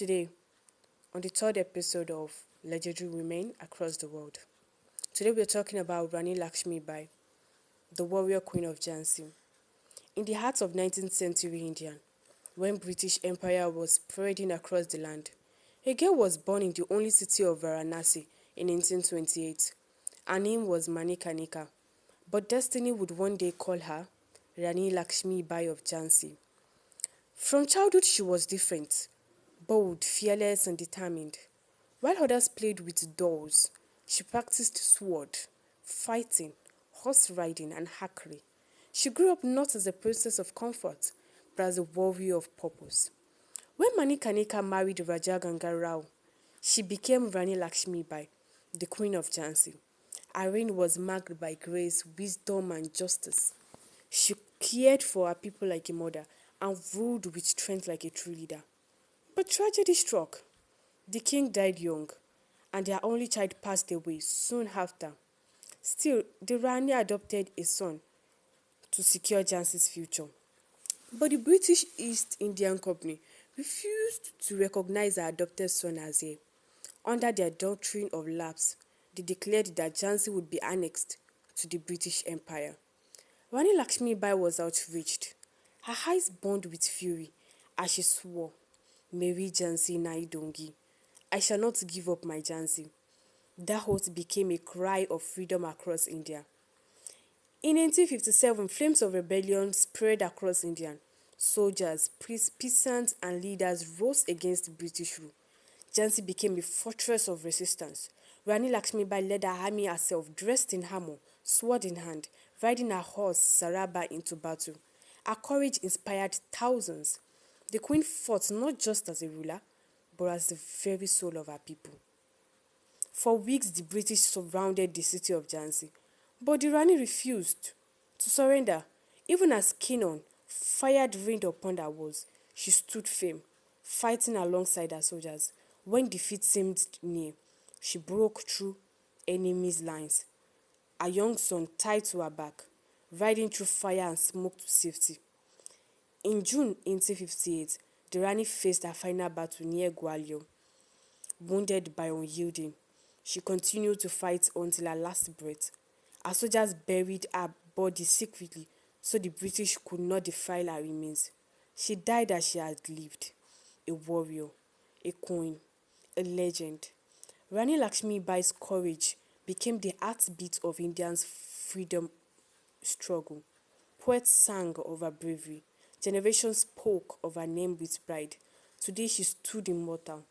Today, on the third episode of Legendary Women Across the World. Today we're talking about Rani Lakshmibai, the warrior queen of Jhansi. In the heart of 19th century India, when British Empire was spreading across the land, a girl was born in the only city of Varanasi in 1828. Her name was Manikanika, but destiny would one day call her Rani Lakshmibai of Jhansi. From childhood she was different, bold, fearless and determined. While others played with dolls, she practiced sword, fighting, horse riding and archery. She grew up not as a princess of comfort, but as a warrior of purpose. When Manikanika married Raja Ganga Rao, she became Rani Lakshmibai, the queen of Jhansi. Her reign was marked by grace, wisdom and justice. She cared for her people like a mother and ruled with strength like a true leader. But tragedy struck. The king died young, and their only child passed away soon after. Still, the Rani adopted a son to secure Jhansi's future. But the British East Indian Company refused to recognize her adopted son as heir. Under their doctrine of lapse, they declared that Jhansi would be annexed to the British Empire. Rani Lakshmibai was outraged. Her eyes burned with fury as she swore, Mary Jhansi Nai Dongi, I shall not give up my Jhansi. That oath became a cry of freedom across India. In 1857, flames of rebellion spread across India. Soldiers, priests, peasants and leaders rose against British rule. Jhansi became a fortress of resistance. Rani Lakshmibai led her army herself, dressed in armor, sword in hand, riding her horse Saraba into battle. Her courage inspired thousands. The queen fought not just as a ruler, but as the very soul of her people. For weeks, the British surrounded the city of Jhansi, but the Rani refused to surrender. Even as cannon fired rained upon her walls, she stood firm, fighting alongside her soldiers. When defeat seemed near, she broke through enemies' lines, her young son tied to her back, riding through fire and smoke to safety. In June 1858, the Rani faced her final battle near Gwalior. Wounded by unyielding, she continued to fight until her last breath. Her soldiers buried her body secretly so the British could not defile her remains. She died as she had lived, a warrior, a queen, a legend. Rani Lakshmibai's courage became the heartbeat of India's freedom struggle. Poets sang of her bravery. Generations spoke of her name with pride. Today she stood immortal,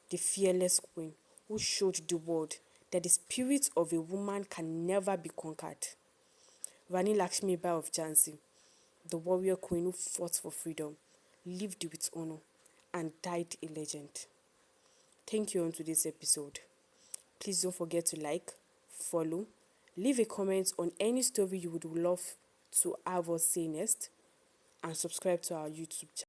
the fearless queen who showed the world that the spirit of a woman can never be conquered. Rani Lakshmibai of Jhansi, the warrior queen who fought for freedom, lived with honor, and died a legend. Thank you on today's episode. Please don't forget to like, follow, leave a comment on any story you would love to have us say next, and subscribe to our YouTube channel.